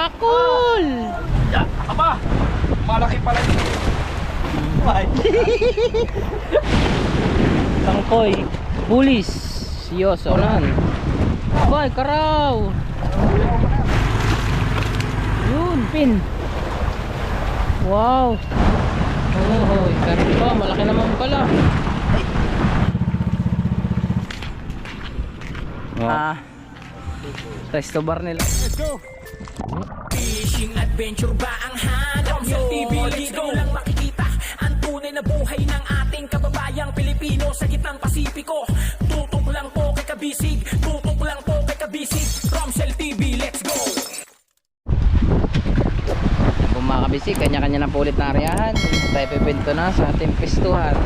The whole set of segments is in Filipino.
Bakul! Aba! Malaki pala ito. Tangkoy. Bulis. Siyos. Onan. Abay, karaw. Yun, pin. Wow. Oh, karito. Malaki naman pala. Wow. Resto bar nila. Let's go. Fishing adventure ba ang hanap nyo? Dito lang makikita ang tunay na buhay ng ating kababayang Pilipino sa gitnang Pasipiko. Tutok lang po kay Kabisig, tutok lang po kay Kabisig. Romsel TV, let's go! Kung mga kabisig, kanya-kanya na pulit na ariyahan. Tayo pipinto na sa ating pistuhan.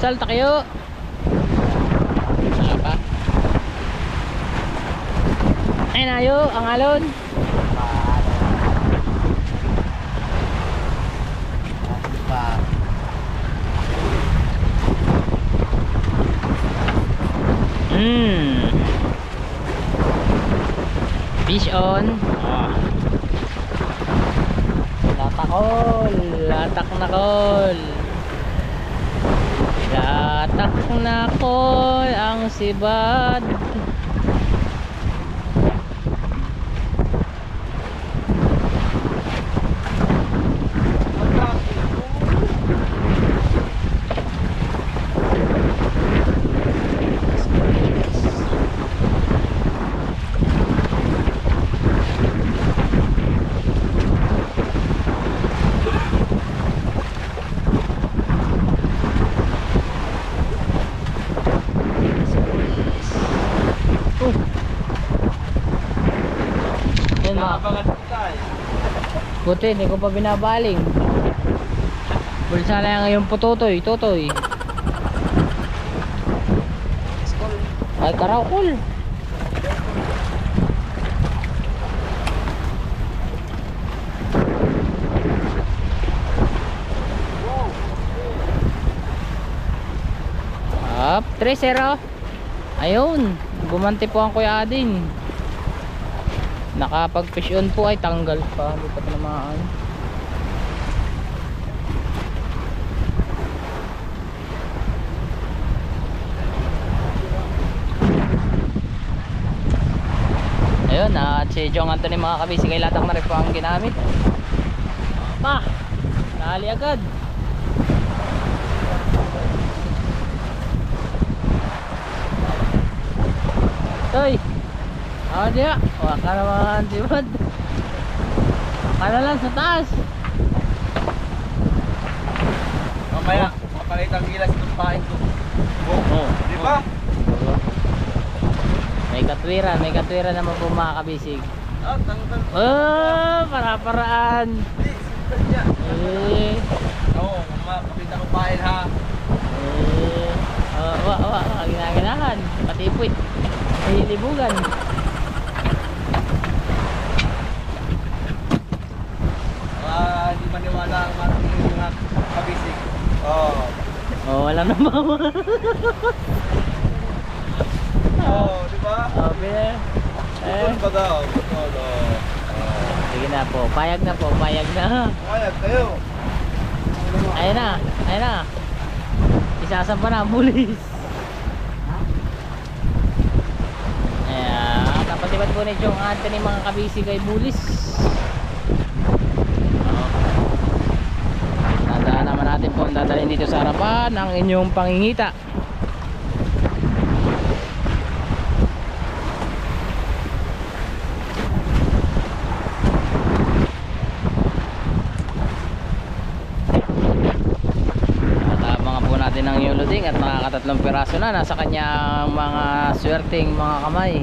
Salta kayo. Apa? Ayun ayo, ang alon. Fish on. Latakol, latak na kol. Latak na kol ang sibad. Buti, hindi ko pa binabaling. Bulsa na yung putotoy, totoy. Ay, karakol. Up, 3-0. Ayun, gumanti po ang Kuya Ading. Nakapag-fish on po ay tanggal pa, hindi pa tinamaan. Ayun, at si Jong Anthony mga kabisi kay latak na rin po ang ginamit. Pa, nali agad. Toy. Oh dia, waka naman sibad. Waka lang sa taas. Mamaya, mapalit ang gilas ng pain ko. Oh. Di ba? May katwiran naman po mga kabisig. Ah, tanggal. Oh, para-paraan. Hindi, simple niya. Oo, mapalit ang pain ha. Ginaganahan. Patipoy. May libugan. Hindi maniwala ang mga kabisig. Oo. Oh, wala na mama. Oo, di ba? Okay. Bukod ba daw? Bukod, Sige na po. Payag na po. Payag na. Payag kayo. Ayun na. Ayun na. Isasampa na ang bulis. Ayan. Kapag Pasibad po ni Chong Anthony mga kabisi kay Bulis. Tandaan naman natin po ang dadalhin dito sa harapan ang inyong pangingita. Natin ang yuloding at nakakatatlong piraso na nasa kanyang mga swerting mga kamay.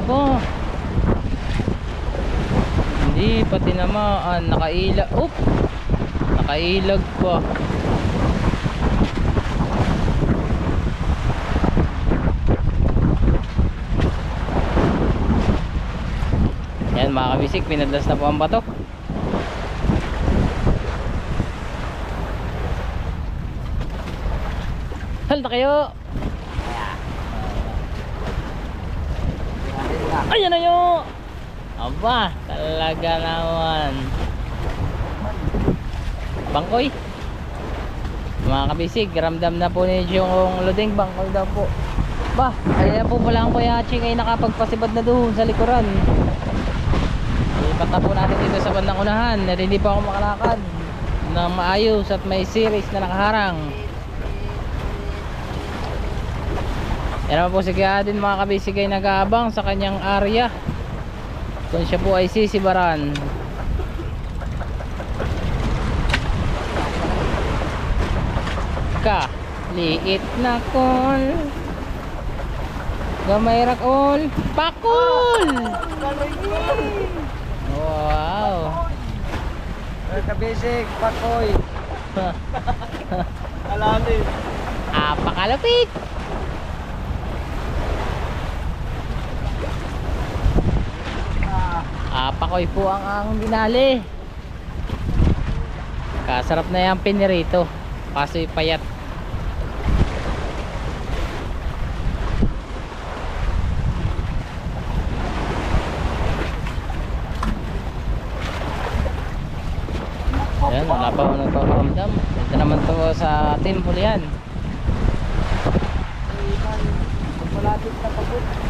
Oh. Hindi pa tinamaan, nakailag. Nakailag pa. Yan mga kabisik, pinadlas na po ang bato. Halta kayo. Ayan na yun. Aba, talaga naman. Bangkoy. Mga kabisik, ramdam na po ninyo yung loding. Bangkoy daw po. Ba, ayan po pala ang Kuya Ching ay nakapagpasibad na doon sa likuran. Lipat na po natin dito sa bandang unahan at hindi pa ako makalakad na maayos at may series na nakaharang. Yan naman po si Kuya din mga kabisik ay nag-aabang sa kanyang area kung siya po ay sisibaran. Liit na kol, gamay rakol, pakol. Wow. Kabisik, pakoy. Alamin. Apakalapit. Apakoy po ang binali. Kasarap na yung pinirito. Kaso'y payat. Ayan, wala pa ako nagpaparamdam. Ito naman to sa temple yan.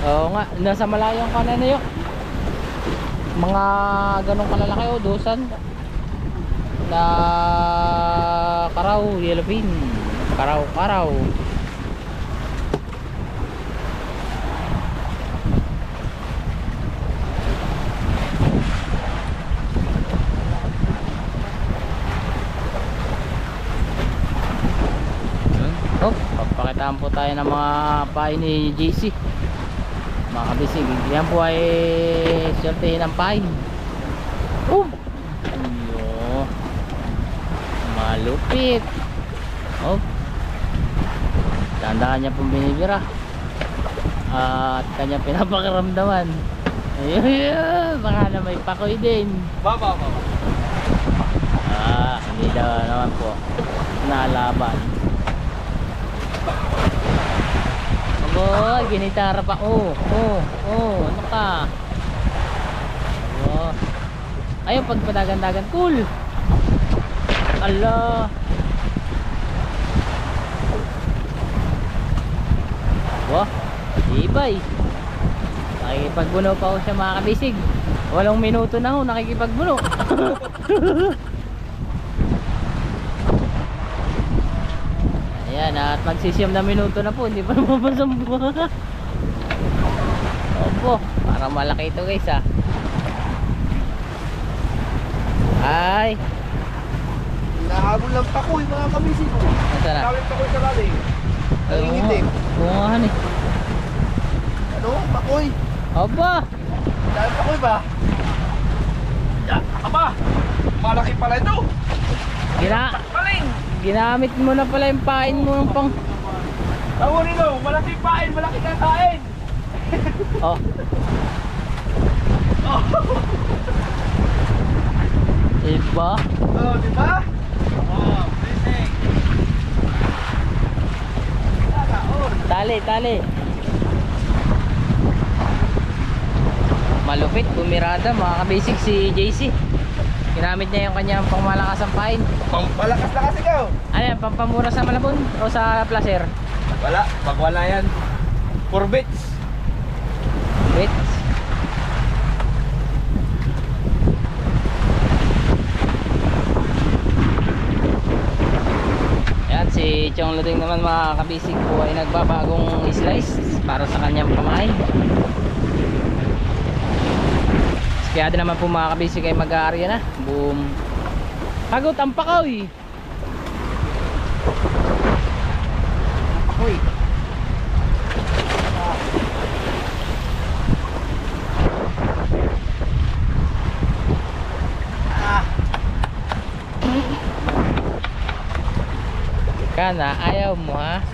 Oo nga, nasa malayong kanan na yun. Mga ganong kalalaki o dosan na karaw, yellowfin, karaw. Oh, papakitaan po tayo ng mga pain ni JC. Mga kabisig, yan po ay swertehin ng pain. Ayo, malupit. Oh, tandaan niya pong binibira at kanya pinapakiramdaman. Ayun, baka na may pakoy din. Baba. Hindi daw naman po nalaban. Oh, ginitara pa. Ano ka? Ayun, pagpadagan-dagan. Cool. Ala. Wah, ibay. Nakikipagbuno pa ako siya mga kabisig. 8 minuto na ako nakikipagbuno. Ayan, at magsisiyam na minuto na po. Hindi pa mapasamba. Opo, parang malaki ito guys ah. Ay, Nahabol ng pakoy mga kabisik. ito na. Tawid pakoy sa lalim. Nangingitim. Bungahan eh. Ano? Pakoy. Aba, Dahil pakoy ba? Aba! Malaki pala ito. Paling! ginamit mo na pala yung pain mo ng pang... Tawo nilo, malaki pain, malaki kakain. Oh. Iba? Oh, di ba? Oh, blessing. Tali. Malupit, bumirada mga kabasic si JC. Ginamit niya yung kanyang pangmalakasang pain. Pampalakas na kasi ikaw. Ano yan, pampamura sa Malabon o sa Placer? Wala, pag wala yan. 4 bits. Wait. Yan, si Chong Luding naman mga kabisig po ay nagbabagong slice para sa kanyang pamain. Kaya din naman po mga kabisig ay mag-aarya na. Boom. Hagot ang pakaw. Uy. Kana, ayaw mo ha?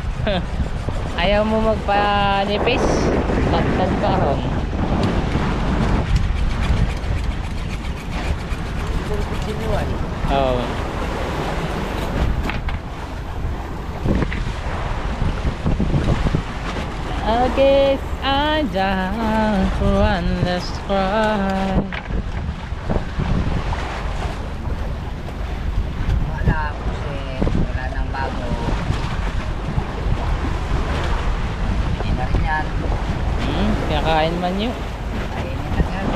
Ayaw mo magpanipis? Tagtag ka ron. Oo. I guess I'm down for one last cry. Wala kasi wala nang bago. Hindi na rin yan. Kinakain man yun. Kainin na yan.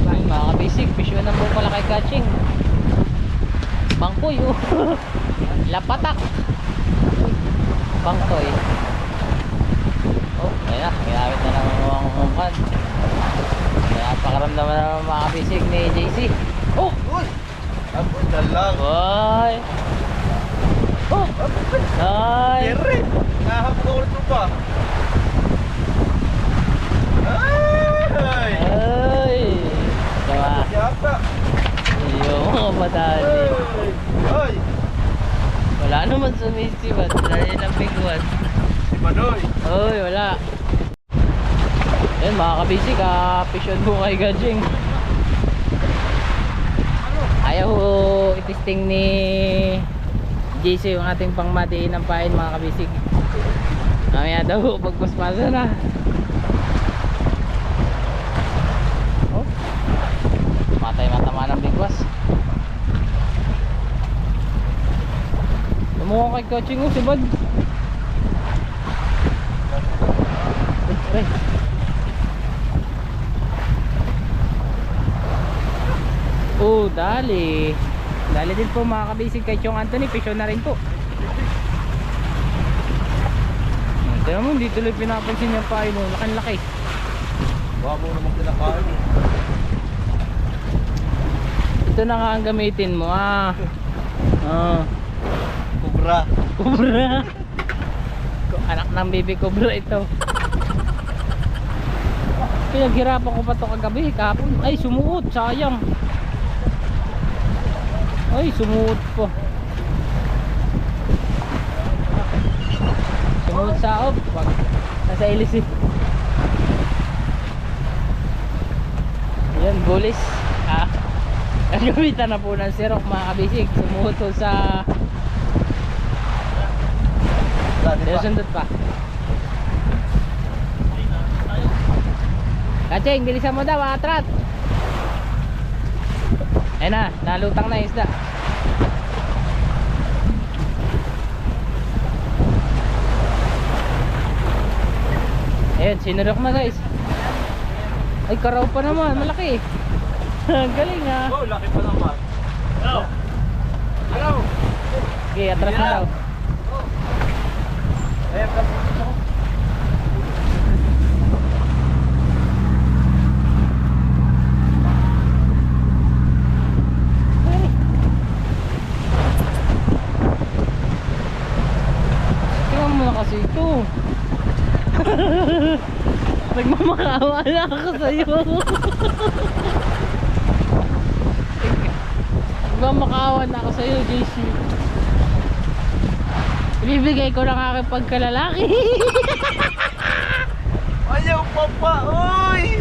Ay, mga kabisig, pisyo na po pala kay Kaching. Bangkoy oh. Lapatak. Bangkoy. Oh, ayan na, ginamit na ng mga umpan. Kaya pakaramdaman naman mga kabisig ni JC. Oh! Uy! Apoy na lang. Boy! Oh! Ay! Tere! Nahap ko ulit mo pa. Ay! Ay! Diba? Yata. Iyo mga madali. Ay! Wala naman sumisibat. Dahil ng bigwan. Si Manoy. Oy, wala. Yan mga kabisig, pisyon mo kay Gajing. Ayaw itisting ni JC yung ating pangmatiin ng pain mga kabisig. Mamaya daw pagpaspasa na. Oh, matay matama ng bigwas. Tumuha kay Coaching si Bud. Ay. Oh, dali. Dali din po mga kabisig kay Chong Anthony. Pisyon na rin po. Tignan mo, hindi tuloy pinapansin niya pa yun. Lakan-laki. Baka mo naman kinakain. Ito na nga ang gamitin mo Kubra. Cobra. Anak ng baby cobra ito. Pinaghirapan ko pa ito kagabi kahapon. Ay sumuot, sayang. Ay sumuot po. Sumuot sa op. Wag. Nasa ilis eh. Yan, bulis. Nagamitan na po ng sirok mga kabisig. Sumuot po sa sundot pa. Kacheng, bilisan mo daw, atrat. Ayun na, nalutang na yung isda. Ayun, sinurok na guys. Ay, karaw pa naman, malaki. Galing ha. Oh, laki pa naman. Hello. Hello. Okay, atras na daw. Ayan, kasi ako. Tingnan mo na kasi ito. Nagmamakaawa na ako sa'yo. Nagmamakaawa na ako sa'yo, JC. Ibibigay ko ng aking pagkalalaki. Ayaw pa pa, oy!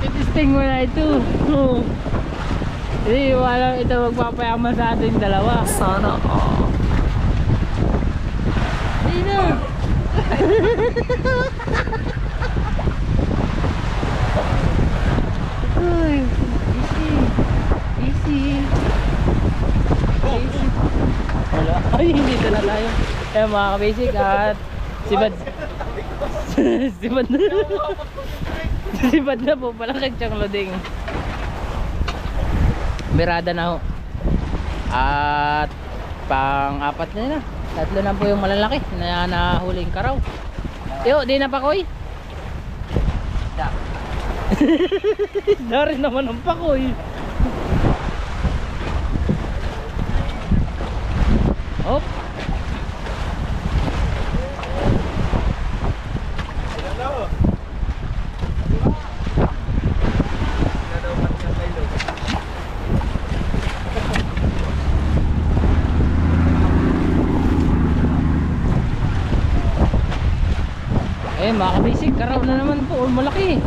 Itisting mo na ito. Hindi, walang ito magpapayaman sa ating dalawa. Sana Hindi na. Uy, easy. Easy. Easy. Wala. Ay, dito na tayo. Eh mga kabasic at si Bad. Si Bad na. Si Bad na po pala kadyang loading. Birada na ho. At pang-apat na. Tatlo na po yung malalaki na nahuling karaw. Yo, di na pakoy. Da. Isda rin naman ang pakoy. Op. Eh mga kabisig, karaw na naman po, malaki.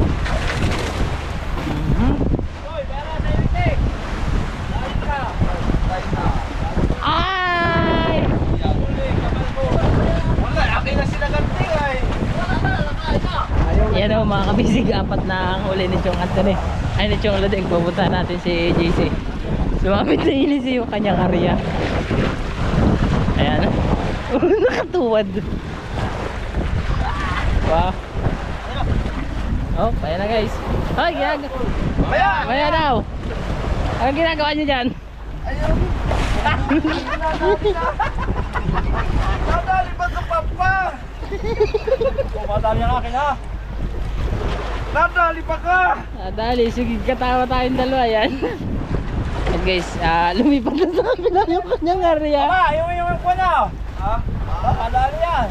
Ay! Wala, akin na sila ganting ay. Yan o mga kabisig, apat na ang huli ni Chong Anthony. Ay ni Chong Lodeng, pupunta natin si JC. Sumapit na ilis yung kanyang area. Ayan. Nakatuwad. Wow. Oh, ayan na guys. Ay, Ayan! ayan daw. Anong ginagawa niyo dyan? Ayun! Nadali ba sa papa? Kumadali ang akin ha! Nadali pa ka! Dali, sige, katawa tayong dalawa yan. At guys, lumipat na sa kabila yung kanyang area. Mama, yung ko na! Ha? Nadali yan!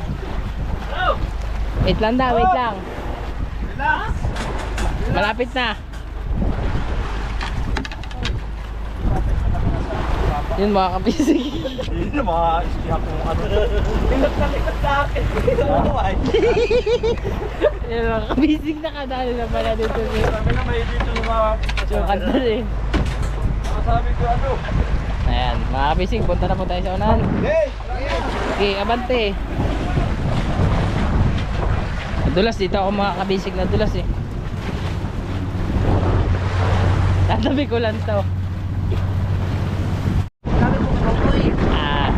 Wait lang daw, wait lang. Relax! Malapit na. Yun mga kabisig. Hindi na mga istiyak kung ano. Lingat na lingat sa akin. Ano ay? Yun mga kabisig, nakadali na pala dito. Sabi na may dito ng mga... Yung kanta rin. Sabi ko ano? Ayan, mga kabisig, punta na po tayo sa unahan. Hey! Okay, abante. Nadulas dito ako mga kabisig, nadulas eh. Tatabi ko lang to.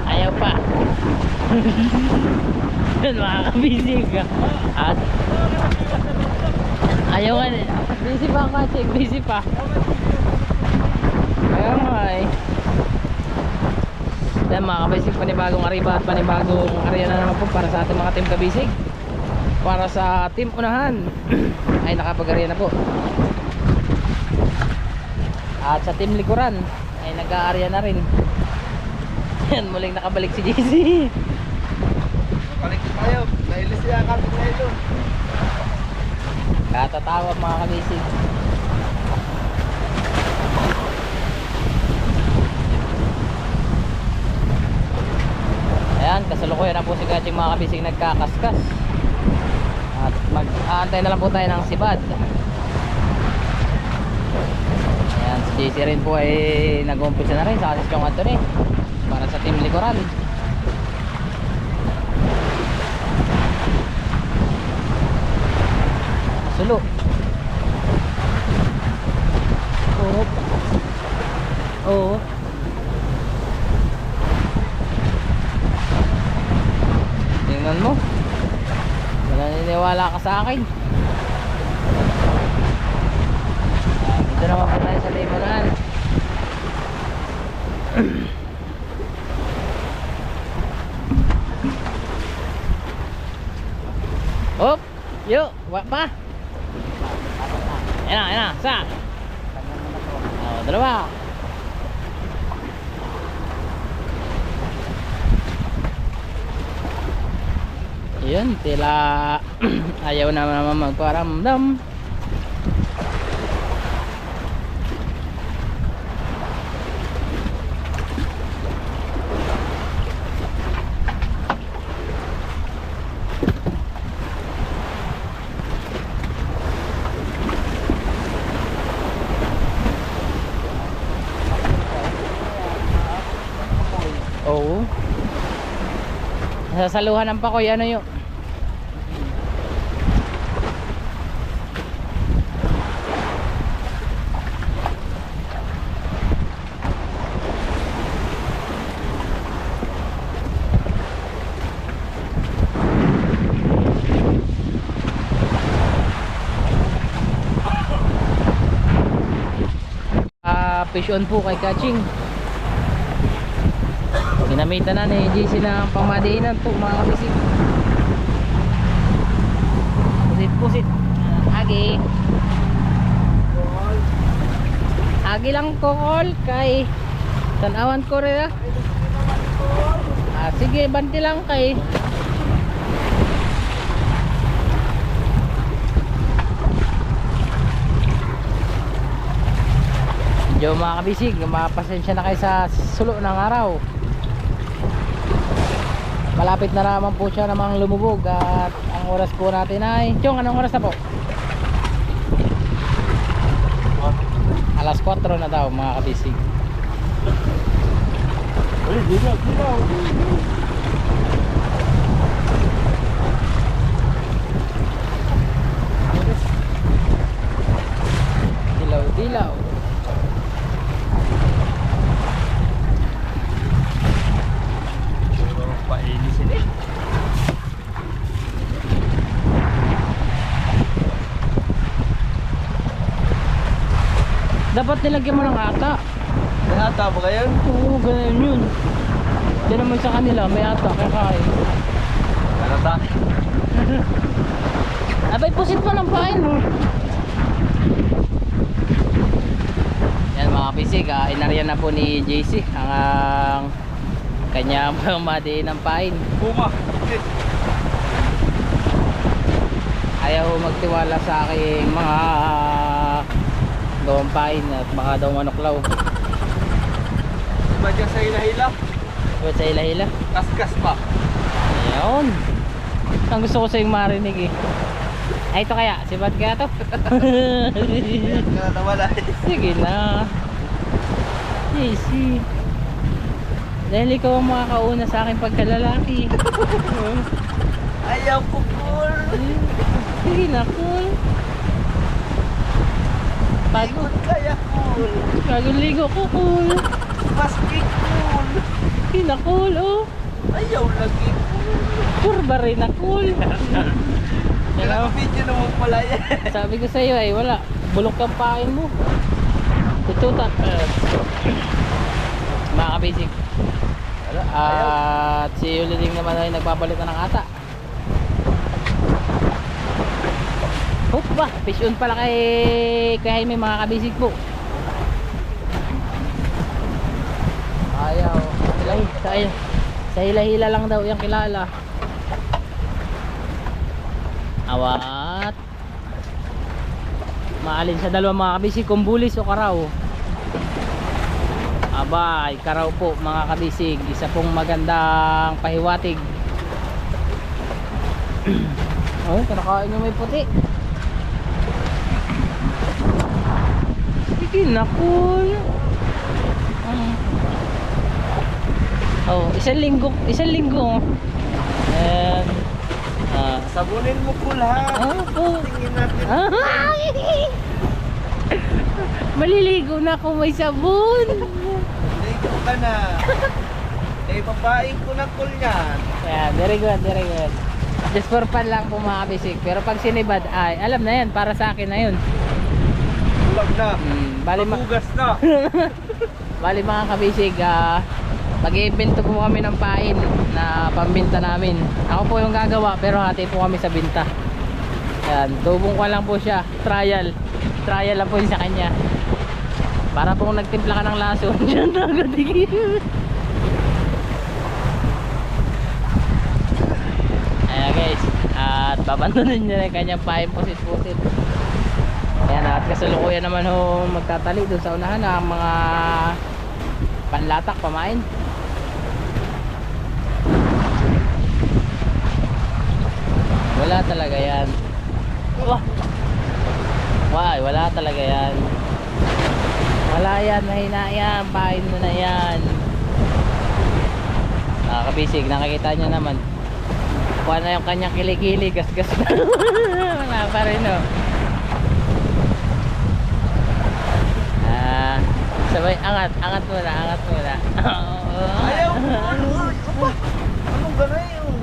Ayaw pa. Yun mga kabisig. At ayaw nga eh. Busy pa ang kachik, busy pa. Ayaw nga eh. Yan mga kabisig, panibagong ariba at panibagong area na naman po para sa ating mga team kabisig. Para sa team unahan ay nakapag-area na po. At sa team likuran ay nag-area na rin. Yan, muling nakabalik si JC. Balik tayo. Nailis siya kami ngayon. Katatawa mga kabisig. Ayan, kasalukuyan na po si Gaching mga kabisig nagkakaskas. At mag-aantay na lang po tayo ng sibad. Ayan, si JC rin po ay nag-umpisa na rin sa asis Chong Anthony para sa team likuran. Sulo. Oo. Oo. Tingnan mo. Wala naniniwala ka sa akin. Dito naman po tayo sa limunan. Hop! Yo! Wa pa! Ayan na, sa! Oh, dalawa! Yun, tila ayaw naman magparamdam. Oo. Nasasaluhan ng pakoy, ano yun? fish on po kay Kaching. Ginamitan na ni JC ng pamadiinan po mga kabisig. Pusit. Agi. Agi lang kokol kay tanawan ko rin. Sige, banti lang kay. Medyo mga kabisig, mapasensya na kayo sa sulo ng araw. Malapit na naman po siya namang lumubog at ang oras po natin ay Chong, anong oras na po? Alas 4 na daw mga kabisig. Dilaw. Painisin eh. Dapat nilagyan mo ng ata. May ata ba kayo? Oo, ganun yun. Diyan naman sa kanila, may ata kakain. Ano ta? Abay, pusit mo lang pain mo. Yan mga pisig, inaryan na po ni JC ang kanya mamadi ng pain. Puma. Ayaw magtiwala sa aking mga gawang pain at baka daw manuklaw. Diba dyan sa hila-hila? Ba't sa hila-hila? Kaskas pa. Ayun. Ang gusto ko sa yung marinig eh. Ay, ito kaya? Si Bad kaya to? Ayan ka na nawala eh. Sige na. JC. Dahil ikaw ang makakauna sa aking pagkalalaki. Ayaw ko cool. Sige na, cool. Ikot kaya cool. Bagong ligo ko, cool. Maski cool. Sige na, cool, oh. Ayaw lagi cool. Kurba rin na, cool. Kailangan video naman pala yan. Sabi ko sa iyo ay wala. Bulok ang pain mo. Tututak. Mga kabisig. At si Uliling naman ay nagpapalit na ng ata. Hoop ba? Fish on pala kay Jaime mga kabisig po. Ayaw. Sa hila-hila lang daw yung kilala. Awat. Maalin sa dalawa mga kabisig kung bulis o karaw. Abay, karaw po mga kabisig. Isa pong magandang pahiwatig. Oh, kinakain nyo may puti. Sige na, cool. Oh, isang linggo. And Sabunin mo cool ha. po. Tingin natin. Maliligo na kung may sabon. Ligo ka na. Eh, babaeng ko na cool yan. Yeah, very good. Just for fun lang po mga kabisig. Pero pag sinibad ay, alam na yan, para sa akin na yun. Ulag na. Bali, Magugas na. bali mga kabisig, mag-iimbento po kami ng pain na pambinta namin. Ako po yung gagawa pero hati po kami sa binta. Yan, tubong ko lang po siya. Trial lang po yun sa kanya. Para po kung nagtimpla ka ng lason dyan nagatigil. Ayan guys, at babantunin niya na yung kanyang pain pusit. Ayan, at kasalukuyan naman ho magtatali doon sa unahan ang mga panlatak pamain. Wala talaga yan. Wala talaga yan. Wala yan, mahina yan. Pain mo na yan. Nakakabisig, nakikita nyo naman. Kuha na yung kanyang kilikili, gas-gas na. Wala pa rin oh. Sabay, angat muna. Ayaw cool. Anong ganay yun?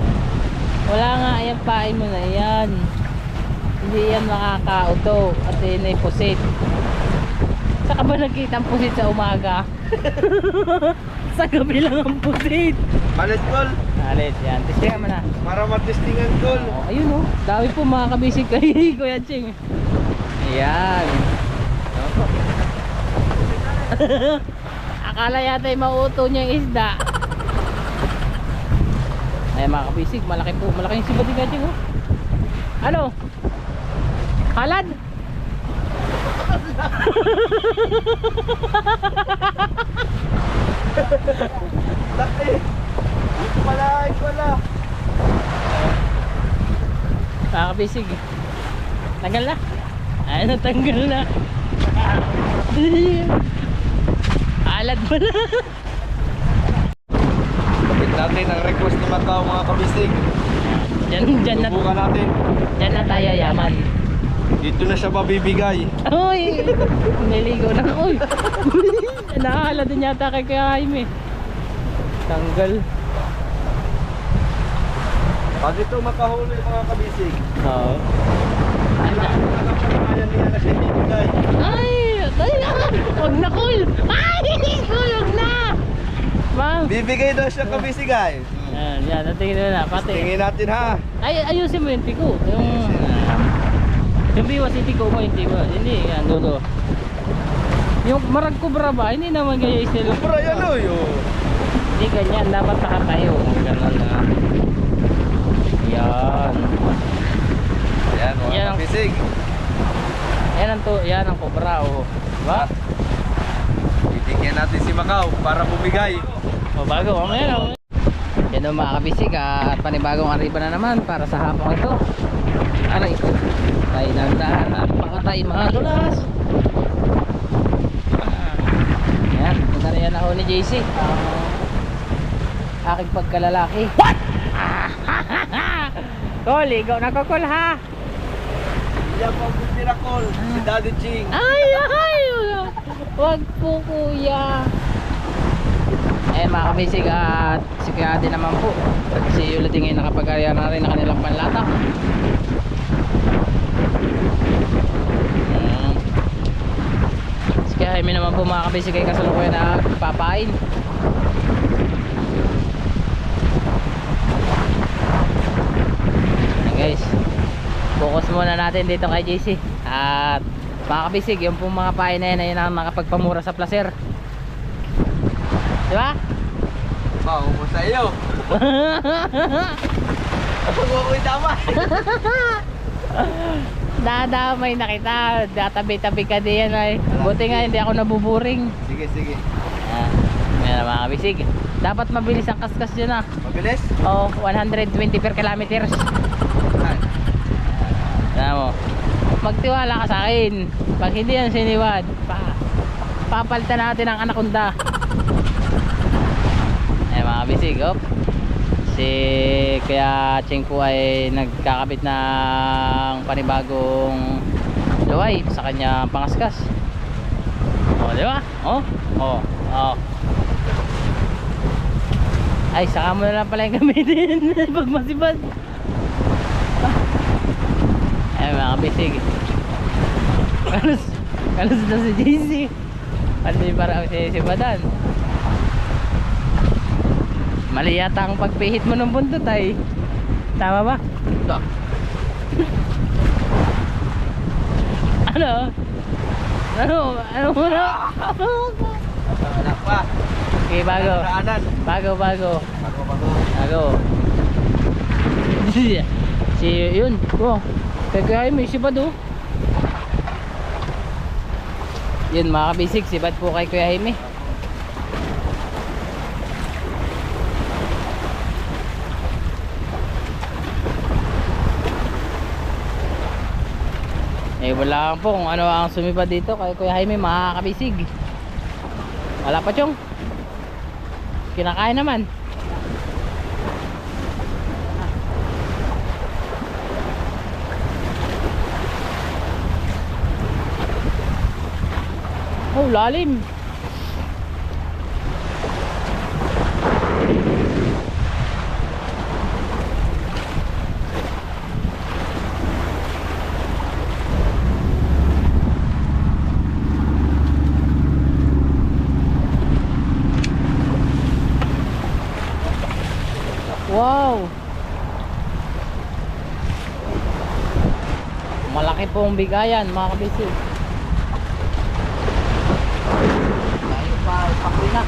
Wala nga, ayan pain mo na yan. Hindi yan makakauto at yun ay pusit. Saka ba nakita ang pusit sa umaga? Sa gabi lang ang pusit. Malit call. Alit, yan. Testingan mo na. Para matestingan call. Oh, ayun oh. Dami po mga kabisig kay Kuya Ching. Ayan. Akala yata ay mauto niya yung isda. Ay mga kabisig, malaki po. Malaki yung sibad ni Kuya Ching oh. Ano? Halad? Laki. Wala. Kakabisig. Tanggal na. Ay, natanggal na. Alad mo na. Kapit natin ang request ni Macau mga kabisig. Dyan Subukan natin. na tayo yaman. Dito na siya mabibigay. Uy! Niligo na. Uy! Nakahala din yata kay Kuya Jaime. Tanggal. Pag ito makahuli mga kabisig. Oo. Ayan niya na siya bibigay. Ay! Ay! Huwag na cool! Ay! Cool! Huwag na! Ma'am! Bibigay daw siya kabisig ay. Yan, natingin mo na. Pati. Tingin natin ha. Ay, ayusin mo yung tiko. Yung biwas yung tiko mo, yung tiko. Hindi, yan, dulo. Yung marag kubra ba? Hindi naman ganyan istil. Pero yan o yun. Hindi ganyan, dapat nakatayo. Ganun na. Yan. Ayan mga Yan ang- kabisig. Yan ang kubra, oh. Diba? Bibigyan natin si Macau para bumigay. O, bago. Mamaya na. Yan ang mga kabisig at panibagong arriba na naman para sa hapong ito. Aray, tayo nandahan at pakatay mga dulas. Yan, ito na yan ako ni JC. Aking pagkalalaki. What? Kol, ikaw na ko, Kol, ha? Yan po ang miracle, si Daddy Ching. Ay, wag po, kuya. Eh mga kabisig at si Kuya Ate naman po. Si Yulati ngayon nakapag-arya na rin ng kanilang panlatak. Si Kuya Jaime naman po mga kabisig ay kasalukuyan na papain. Ayan guys, focus muna natin dito kay JC. At mga kabisig, yung po mga pain na yan ay ang nakapagpamura sa placer. Diba? Wow, mo sa iyo. Ako ako'y tama. Dadamay na kita. Databi-tabi ka diyan ay. Buti nga hindi ako nabuburing. Sige, sige. Yan mga kabisig. Dapat mabilis ang kaskas dyan ah. Mabilis? O, 120 per kilometers. Alam mo. Magtiwala ka sa akin. Pag hindi yan siniwad, papalitan natin ang anaconda. Ayan mga kabisig, op. Si Kuya Ching po ay nagkakabit ng panibagong luway sa kanya pangaskas. O, di ba? O, o, o. Ay, saka mo na lang pala yung gamitin pag masibad. Ayan mga kabisig. Kalos na si JC. Ano yung parang sinisibadan? Mali yata ang pagpihit mo ng buntot ay. Tama ba? Ito. Ano? Ano muna? Anak pa. Okay, bago. Raanan. Bago. Bago. Si yun. Oh. Kaya may sibad oh. Yun mga kabisig, sibad po kay Kuya Jaime. Eh wala lang po kung ano ang sumibad dito kay Kuya Jaime mga kabisig. Wala pa chong. Kinakain naman. Oh, lalim. pong bigayan mga kabisig. Tayo pa, pakoy na.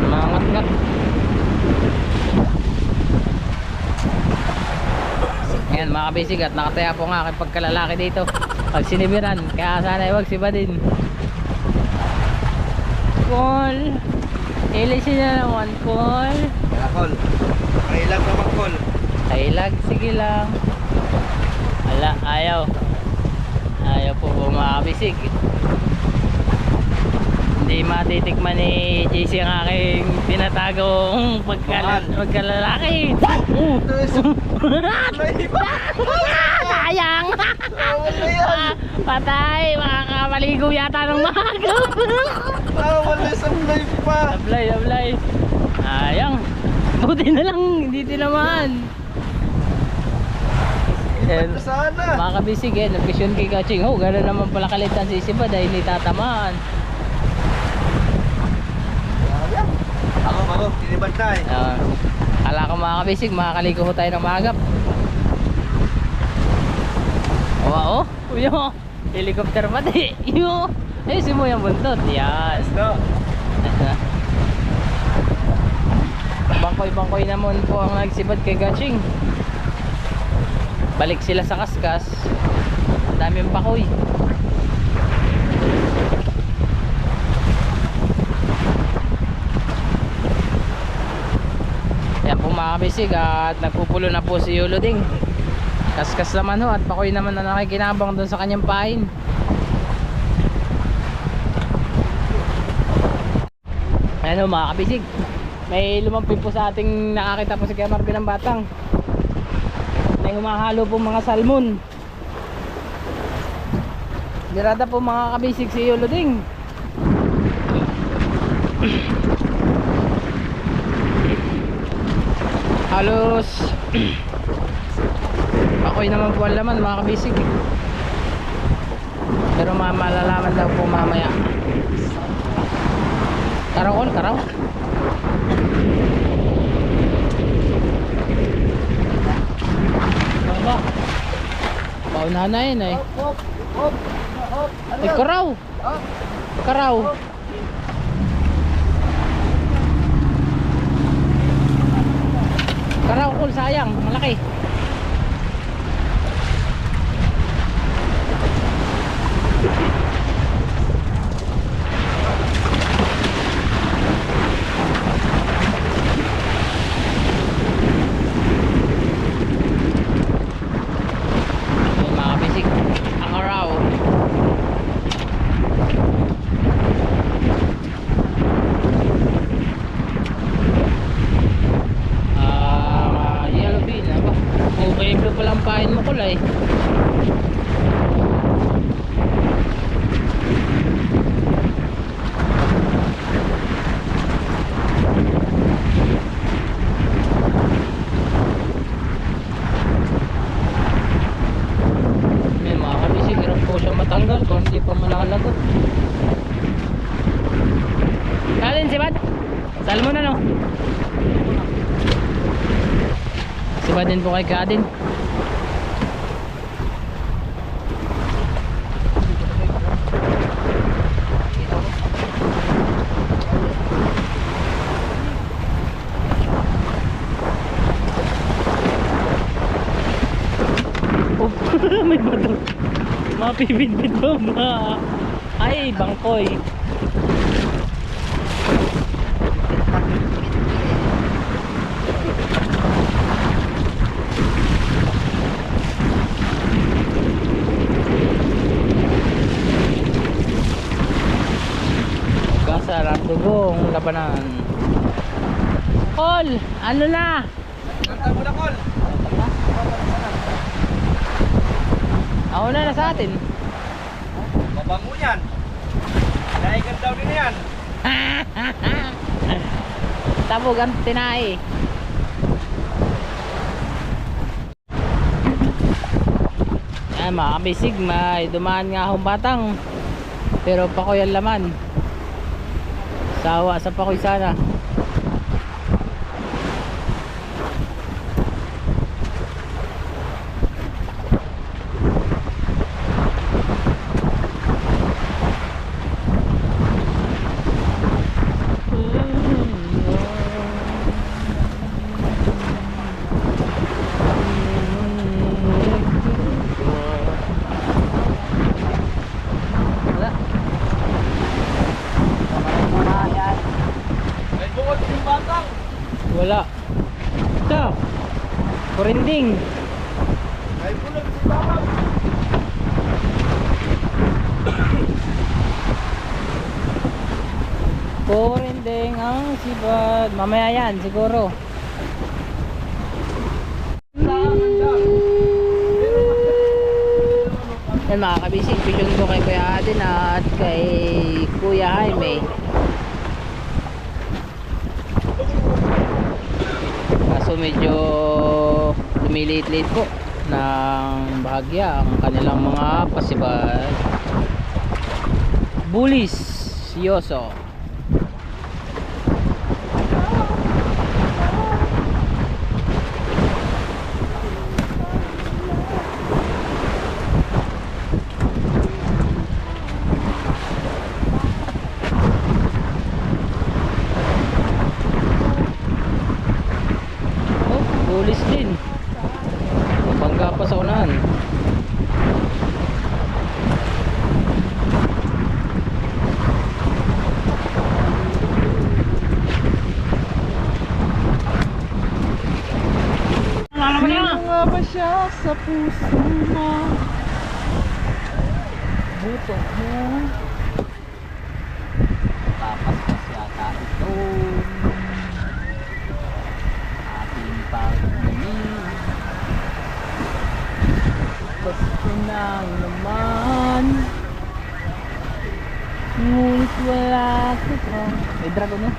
Mangat-ngat. Ayan mga kabisig, at nakataya po nga aking pagkalalaki dito pag sinibiran, kaya sana iwag si Badin. Call, ilisin na naman call. Kaya, Kol. Kailang naman, Kol. Kailag, sige lang. Ala, ayaw. Ayaw po mga kabisig. Hindi matitikman ni JC ang aking tinatagong pagkalalaki. Sayang. Patay, makakapaligo yata ng maga. Wala sablay pa. Sablay. Sayang. Buti na lang, hindi tinamaan. Sana. Mga kabisig eh, nag-vision kay Kaching. Oh, gano'n naman pala kalitan si Isiba dahil hindi tatamaan. Ako, tinibantay. Ala ko mga kabisig, makakaliko ho tayo ng magap. Oo, uyo, helicopter pati. Yo, ayusin mo yung buntot. Yan. Go. Bangkoy naman po ang nagsibad kay Kaching. Balik sila sa kaskas. Ang daming bakoy. Yan po mga kabisig, at nagpupulo na po si Yulo Ding. Kaskas naman ho, at pakoy naman na nakikinabang dun sa kanyang pain. Ayan ho mga kabisig, may lumampi po sa ating nakakita po si Kuya Marvin ng batang. May humahalo po mga salmon. Dirada po mga kabisig si Yulo Ding. Halos ako'y naman po ang laman mga kabisig, pero malalaman daw po mamaya. Karaw. Baba paunahan na yun eh. Ay, karaw. Karaw, cool, sayang, malaki. Ay, mga kabisig, ang karaw. Yellow bean, ba? Okay, blue palang pain mo kulay. May mga kabisig, hirap po siya matanggal kung hindi pa malalagot. Alin si Bad? Salmon ano? Si Bad din po kay Kadin. Oh, may bato. Mapibidbid ba ba? Ay, bangkoy. Kasarap dugong labanan. Kol, ano na? Kanta mo na, Kol. Ako na sa atin. Mabango yan. Naigan daw din yan. Tabog ang tinay. Yan mga kabisig, may dumaan nga akong batang, pero pakoy ang laman. Sawa sa pakoy sana. Porending. Ay, bulag si Papa. Porending ang sibad. Mamaya yan siguro. Yan mga kabisig, vision ko kay Kuya Adin at kay Kuya Jaime. Kaso medyo lumiliit-liit po ng bahagya ang kanilang mga pasibad. Bulis Yoso. Bulis din. Mabangga pa sa unahan. Nga ba siya sa puso mo? Buto mo. Tapaspas yata ito ating pagmamahal. Gusto lang naman, ngunit wala ko pa. May dragon no?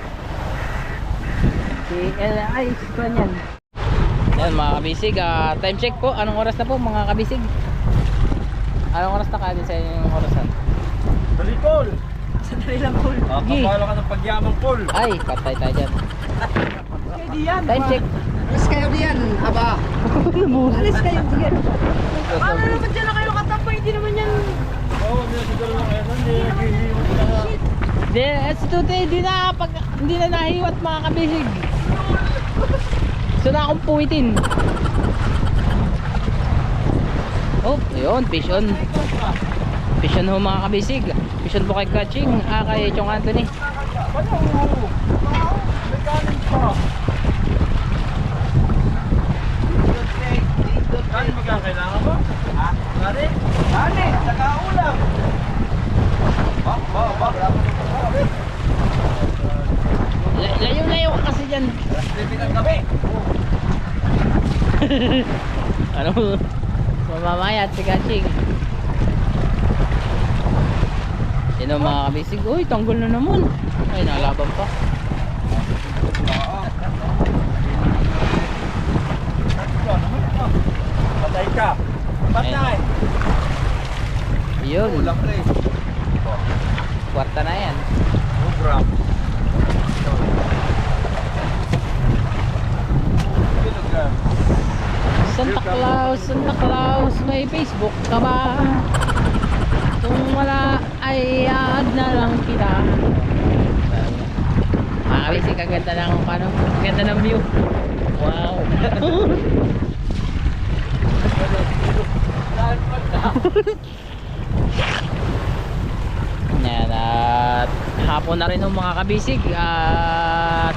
Si L.I. Spanyan. Yan mga kabisig, time check po. Anong oras na po mga kabisig? Anong oras na kaya sa inyong orasan? Dali, Paul. Sandali lang, Paul. Kapalo ka ng pagyamang, Paul. Ay, patay tayo dyan. Time check. Alis kayo diyan, aba. Alis kayo diyan. Paano naman dyan na kayo nakatapay? Hindi naman yan. Oo, hindi na siguro lang kayo. Naghihiwag na nga. Hindi na nahiwat mga kabisig. So na akong puwitin. Oh, ayun, fish on. Fish on ho mga kabisig. Fish on po kay Kaching, kay Chong Anthony. Kani magkakailangan mo? Ha? Kani? Kani! Naka-ulam! Layo-layo ka kasi dyan. Living ang gabi! Ano? Mamamayat si Kaching. Sino mga kabisig? Uy, tanggol na naman. Ay, nalaban pa. Patay ka! Patay! Yun, Ulam na eh. kwarta na yan. Ubra. Santa Claus, may Facebook ka ba? Kung wala ay add na lang kita. Makakabisig, ang ganda ng ano, ang ganda ng view. Wow. Yan, at hapon na rin ng mga kabisig at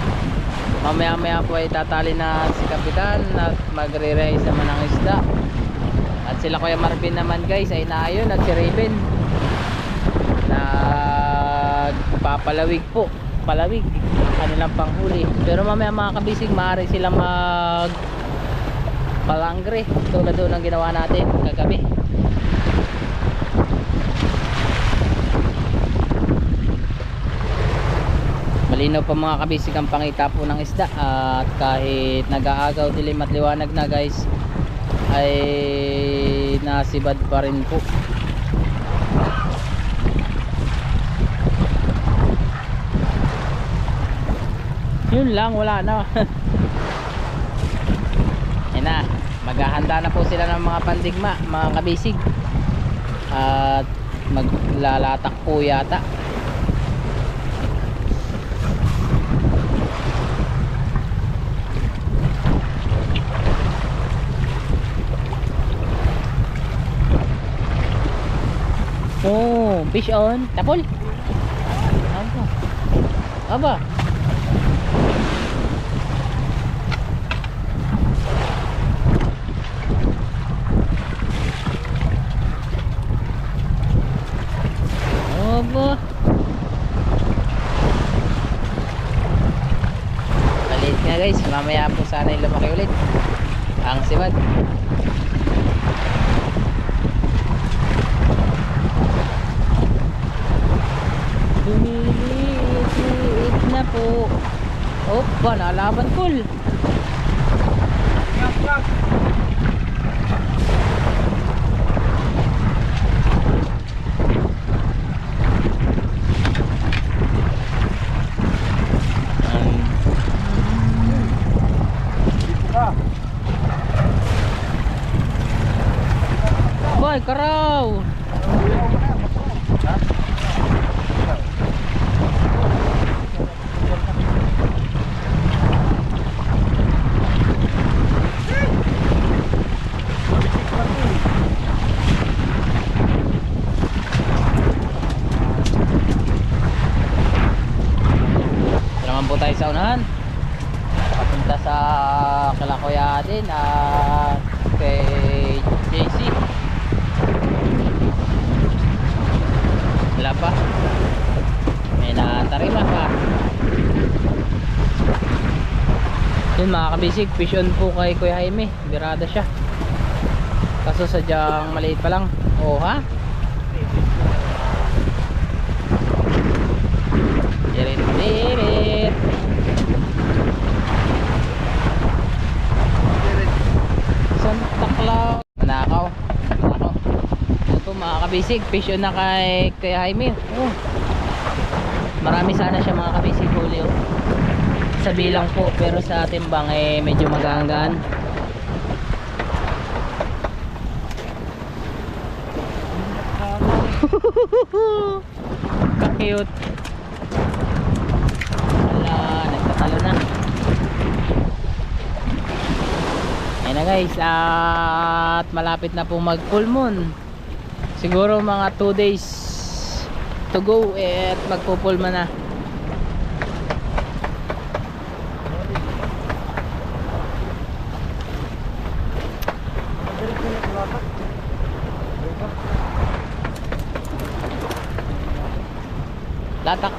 mamaya po ay tatali na si Kapitan at magre-raise naman ng isda. At sila Kuya Marvin naman guys ay naayon at si Raven nagpapalawig po, palawig kanilang panghuli. Pero mamaya mga kabisig maaari silang mag palangre tulad doon ang ginawa natin kagabi. Malinaw pa mga kabisig ang pangita po ng isda at kahit nag-aagaw dilim at liwanag na guys ay nasibad pa rin po. Yun lang, wala na. Yan na, maghahanda na po sila ng mga pandigma mga kabisig at maglalatak po yata. Oh, fish on. Tapol. Aba. mamaya po sana yung lumaki ulit ang siwad. Lumiliit na po. Opa, nalaban cool. Boy, karaw. Naman po tayo sa unahan. Papunta sa Kalakoya din at kay JC. Wala pa. May natarima pa. Yun mga kabisig, fish on po kay Kuya Jaime. Birada siya. Kaso sadyang maliit pa lang. Oh ha? Dirit dirit. Santa Claus. Manakaw. Manakaw. Ito po mga kabisig, fish on na kay Kuya Jaime. Oh. Marami sana siya mga kabisig huli. Oh. Sa bilang po, pero sa timbang eh medyo maganggaan. Ka-cute. Wala, nagtatalo na. Ayun na guys, at malapit na po mag full moon. Siguro mga 2 days to go at magpupulma na. Latak.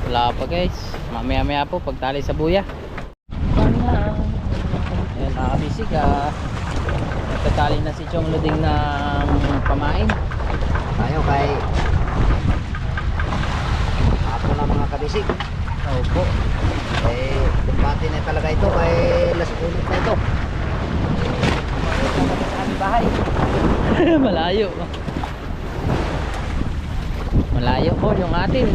Wala pa guys. Mamaya po pagtali sa buya. Ayan nakabisig nagtatali na si Chong Luding ng pamain. Tayo kay ako na mga kabisig. Opo. Eh, kumpati na talaga ito kay Las Ulit na ito. Sa aming bahay. Malayo. Malayo po yung atin.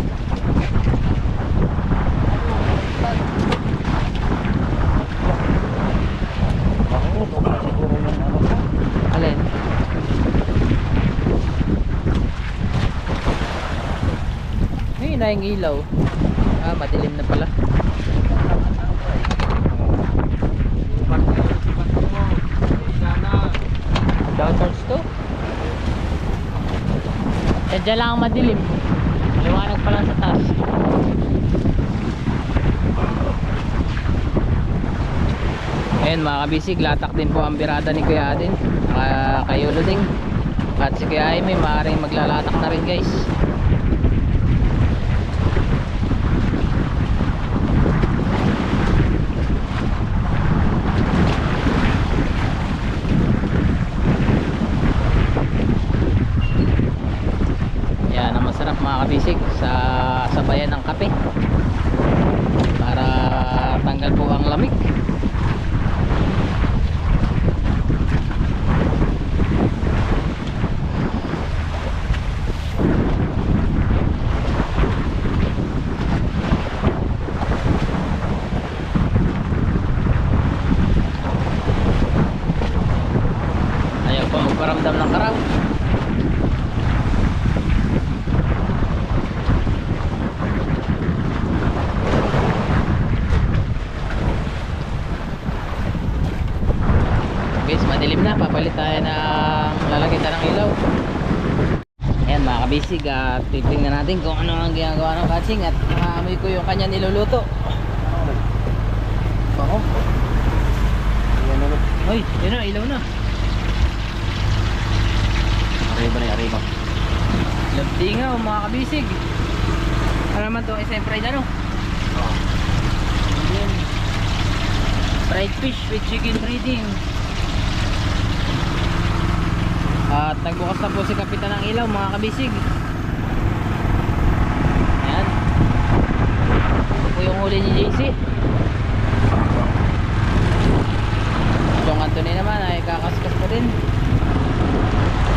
Alin? May inaing ilaw. Madilim na pala. Downwards to? Diyan lang ang madilim. Liwanag pa lang sa taas. Ayun mga kabisig, latak din po ang birada ni Kuya Adin, kayo Luding. At si Kuya Jaime maaaring maglalatak na rin guys. Yan ang masarap mga kabisig sa sabayan ng kape para tanggal po ang lamig. Ayaw pa magparamdam ng karaw. Guys, madilim na, papalit tayo ng lalagyan tayo ng ilaw. Ayan mga kabisig, titingnan natin kung ano ang ginagawa ng catching at nakaamoy ko yung kanya niluluto. Bango. Ayan na. Hoy, yun na, ilaw na. Labdingaw mga kabisig. Ano naman to? Isa yung fried ano? Yun. Fried fish with chicken breading. At nagbukas na po si Kapitan ng ilaw mga kabisig. Ayan. Ito po yung huli ni JC. Yung Anthony naman ay kakaskas pa din.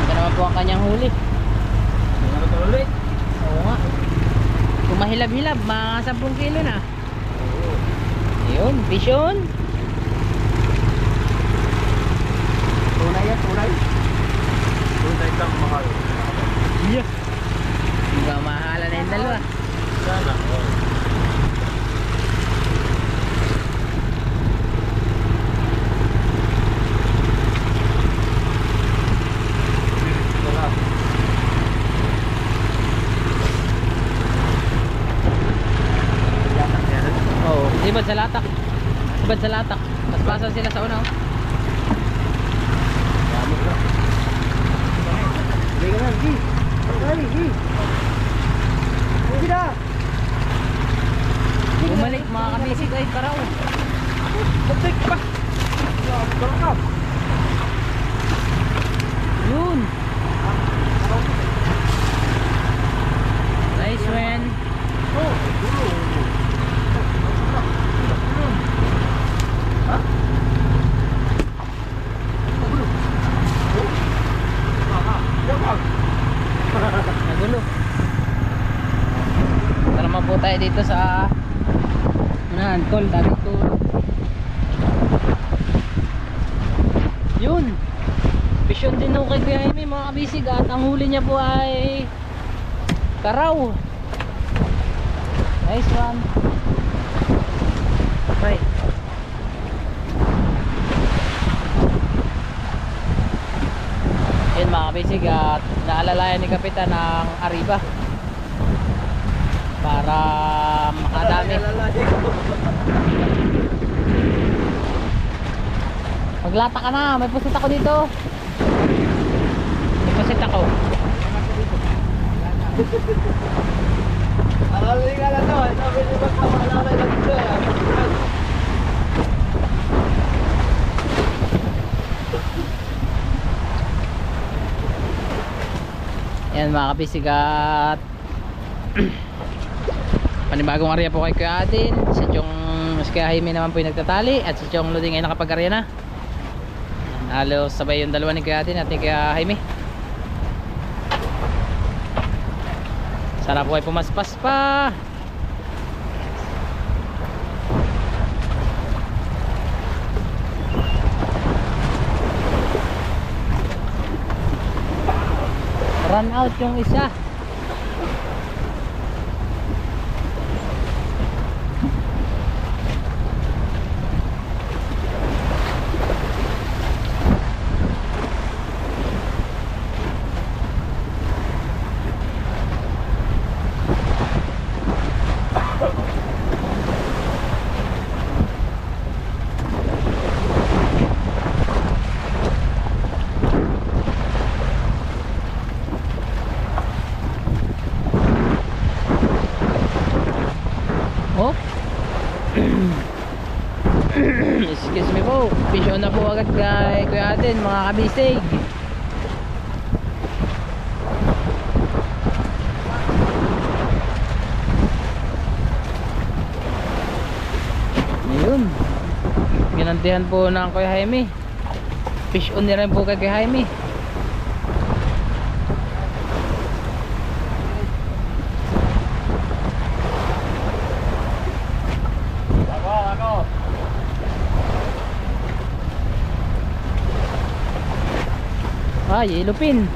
Ito naman po ang kanyang huli. Oo nga. Kung mahilab-hilab, mga 10 kilo na. Yun, fish on. Tunay yan, tunay. Tunay kang mahal. Yeah. Hindi ba mahala na yung dalawa? Sana. Oo, ibad sa latak. Ibad sa latak. Mas pasan sila sa una. Oh. Sige na, G. Dali, G. Sige na. Bumalik mga kabisig ay paraw. Batik pa. Barkap. Yun. Nice one. Oh, dulo. Nagulo. Ito naman po tayo dito sa unahan, tol, dagat to. Yun. Pisyon din nung kay Kuya Jaime mga kabisig at ang huli niya po ay karaw. Nice one. Right. Yun mga kabisig at naalalayan ni Kapitan ng Arriba para makadami. Maglata ka na, may pusit ako dito. May pusit ako. Alali ka na to. Sabi niyo ba kamalaki lang ito. Yan mga kabisig at panibagong area po kay Kuya Adin. Si Kuya Jaime naman po yung nagtatali at si Chong Luding ay nakapag-area na. Halos sabay yung dalawa ni Kuya Adin at ni Kuya Jaime. Sarap po ay pumaspas pa. Run out yung isa. Oh. Excuse me po. Fish on na po agad kay Kuya Aden mga kabisig. Ayun. Ginantihan po ng Kuya Jaime. Fish on na rin po kay Kuya Jaime. Ah, yellow pin.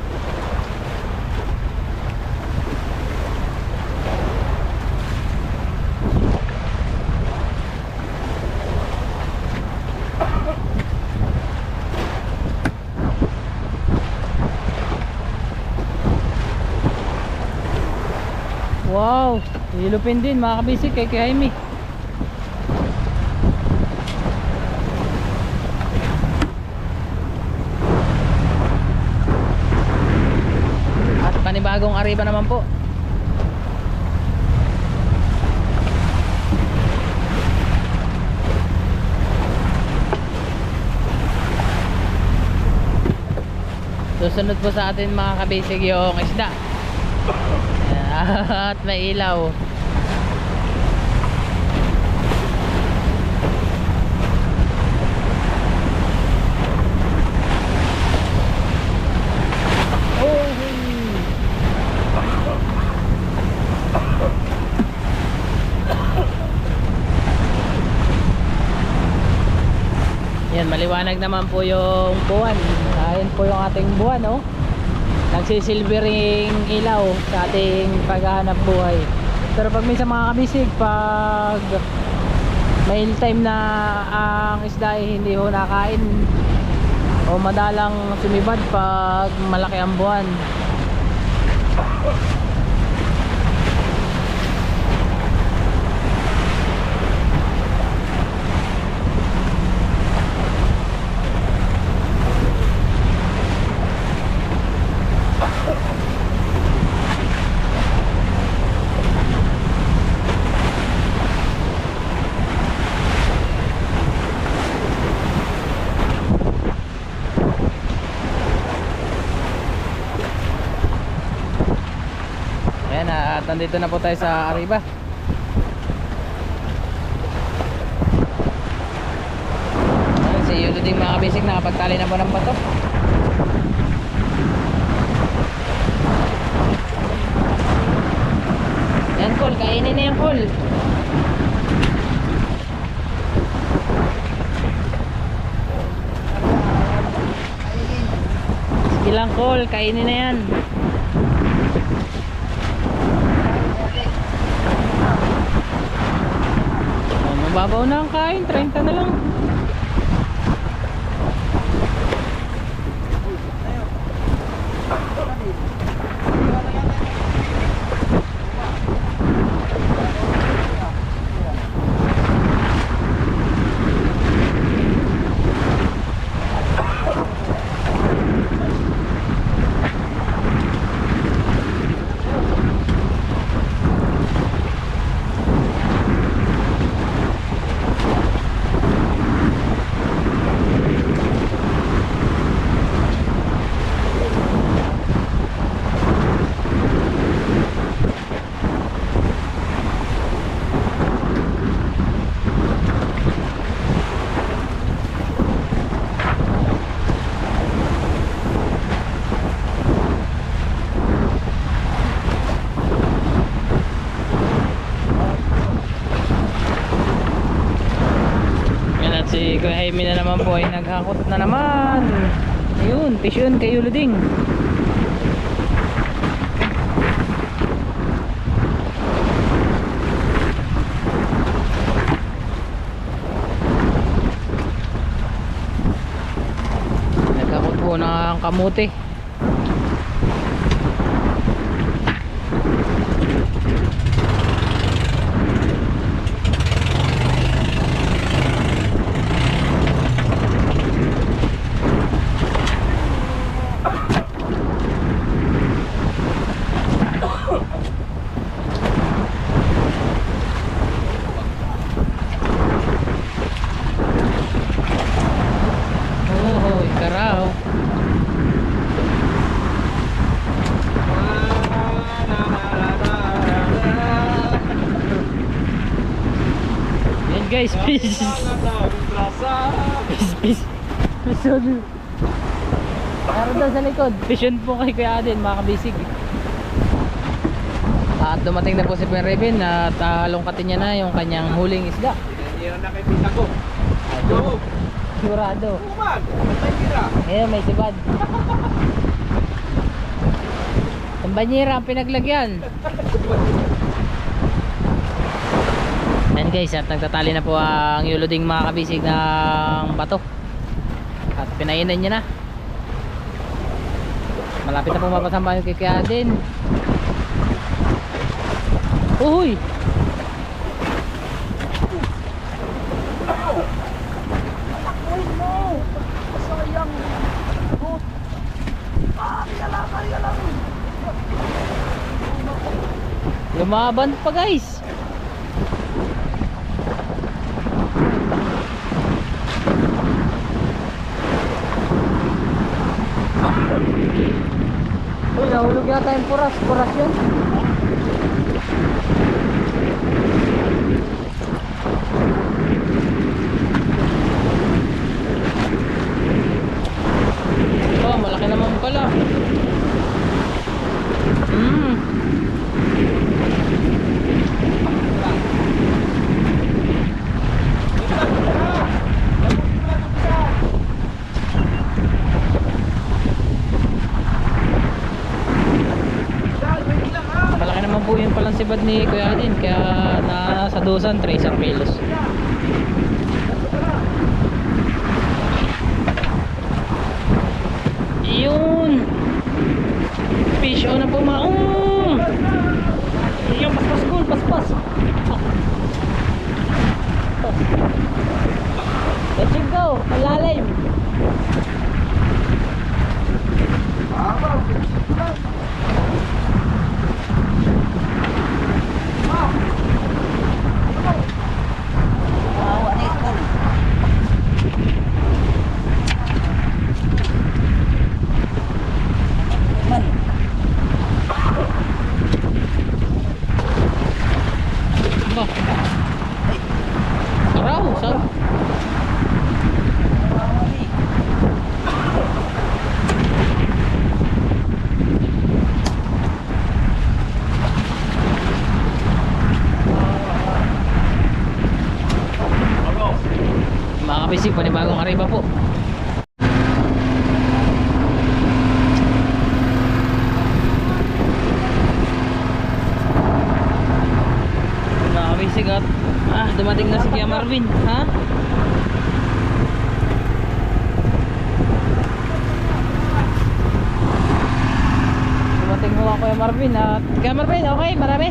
Wow, yellow pin din mga kabisig kay Jaime. bagong Arriba naman po. Susunod po sa atin mga kabisig yung isda. At may ilaw. Yan, maliwanag naman po yung buwan. Ayun po yung ating buwan, oh. Nagsisilvering ilaw sa ating paghahanap buhay. Pero pag minsan mga kabisig, pag may time na ang isda ay hindi ho nakain o madalang sumibad pag malaki ang buwan. Ayan, at nandito na po tayo sa Arriba. Ayan, si Yulo ding mga kabisig, nakapagtali na po ng bato. Yan, Col, kainin na yan, Col. Sige lang, Col, kainin na yan. Mababaw na ang kain, 30 na lang. Si Kuya Jaime na naman po ay naghakot na naman. Ayun, fish yun kay Yulo ding. Naghakot po ng kamuti. Guys, fish. Fish. Meron daw sa likod. Fish yun po kay Kuya Aden, mga kabisig. At dumating na po si Kuya Reben at halongkatin niya na yung kanyang huling isda. Yan na kay pita ko. Go! Sigurado. Kumag! Matay tira! Ayun, may sibad. Ang banyera ang pinaglagyan. Yan guys, at nagtatali na po ang Yulo ding mga kabisig ng bato. At pinainan niya na. Malapit na po mapasama yung kikaya din. Uy! Sayang! Ah, kaya lang! Lumaban pa guys. Uy, nahulog yata yung puras. Puras yun. Oh, malaki naman pala. Malaki naman po yun palang sibad ni Kuya Adin. Kaya nasa dosan, 3 kilos. Yun. Fish on na po maong. Yung paspas cool, paspas. Let's go, malalim. Araw, saan? Mga kabisig, panibagong kariba po. Mga kabisig at dumating na si Kuya Marvin, ha? Dumating ho ako Kuya Marvin at Kuya Marvin, okay, marami.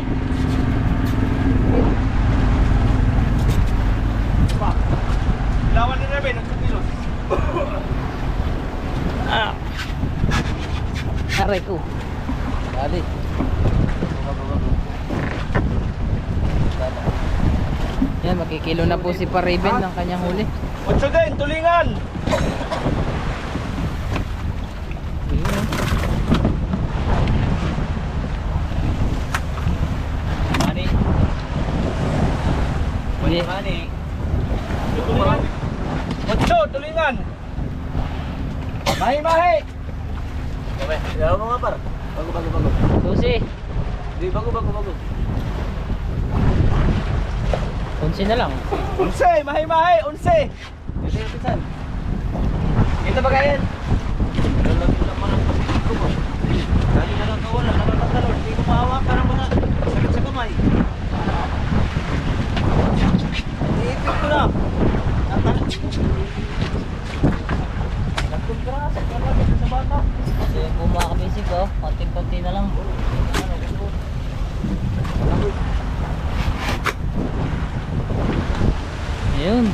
Lawan ni Rebe, ng 2 kilos. Aray ko. Dali. Yan, makikilo na po si Paraben ng kanyang huli. 8 din, tulingan! Mani. Mani. Tulingan. 8, tulingan! Mahi! Okay, ilaw mo nga par. Bago. Susi. Di, bago. 11 na lang. 11, mahi! 11! Ito yung pisan. Ito ba kayan? Lalagin lang mga kapitid ko po. Dali na lang kawala, nakakatalon. Hindi ko mahawak, parang mga sakit sa kamay. Iipit ko na. Nagkontrasa, kalagin sa bata. So yung po mga kabisig ko, konting-konti na lang. Ayun.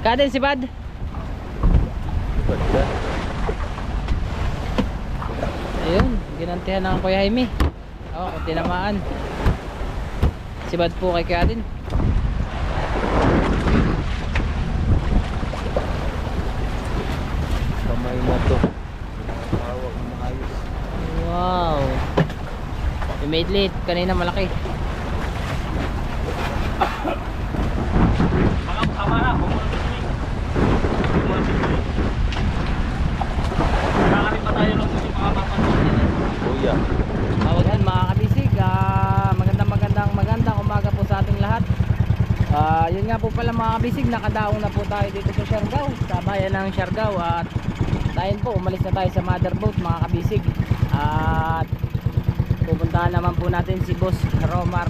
Kadin si Bad. Ayun, ginantihan ng Kuya Jaime. Oh, kung tinamaan. Si Bad po kay Kadin. Kamay na to. Hawak na maayos. Wow. You made late. Kanina malaki. Tama na, nakakarin pa tayo lang sa mga papansin. Kuya. Awagan mga kabisig. Magandang umaga po sa ating lahat. Yun nga po pala mga kabisig, nakadaong na po tayo dito sa Siargao, sa bayan ng Siargao. At tayo po, umalis na tayo sa motherboat mga kabisig. At pupuntahan naman po natin si Boss Romar.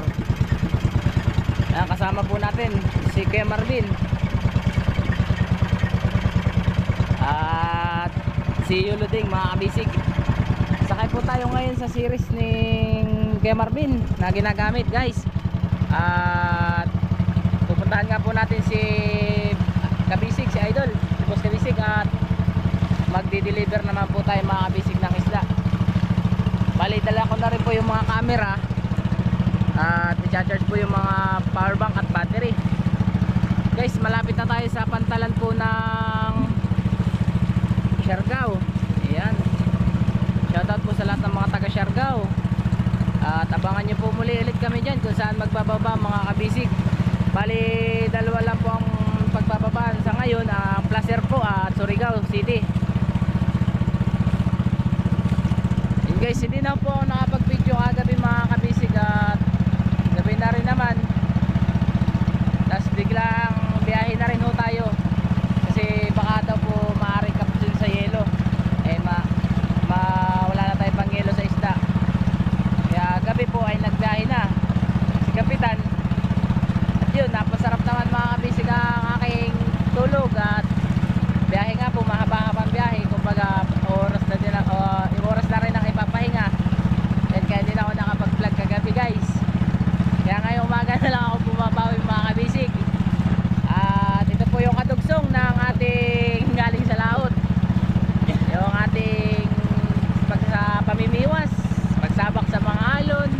Kasama po natin si Kuya Marvin at si Yuluding mga kabisig. Sakay po tayo ngayon sa series ni Kuya Marvin na ginagamit guys. At pupuntahan nga po natin si Kabisig, si Idol, si Boss Kabisig, at magdi-deliver naman po tayo mga kabisig ng isda. Bali, dala ko na rin po yung mga camera at i-charge po yung mga power bank at battery. Guys, malapit na tayo sa pantalan po ng Siargao. Ayan, shoutout po sa lahat ng mga taga Siargao. At abangan nyo po muli ulit kami dyan kung saan magbababa mga kabisig. Bali, dalawa lang po ang pagbababaan sa ngayon, Placer po at Surigao City. Yun guys, hindi na po ako nakapag-video kagabi mga kabisig, at gabi na rin naman. Tapos biglang biyahe na rin ho tayo kasi baka daw po maaaring kapsul sa yelo, eh wala na tayo pang yelo sa isda. Kaya gabi po ay nagbiyahe na si Kapitan. At yun, napasarap naman mga kabisig ang aking tulog, at biyahe nga po, mahaba-habang biyahe. Kumbaga oras na din, oras na rin ang ipapahinga. And kaya din ako nakapag-vlog kagabi guys. Kaya ngayong umaga na lang ako bumabawi mga kabisig. At ito po yung kadugsong ng ating galing sa laot, yung ating pamimiwas, pagsabak sa mga alon.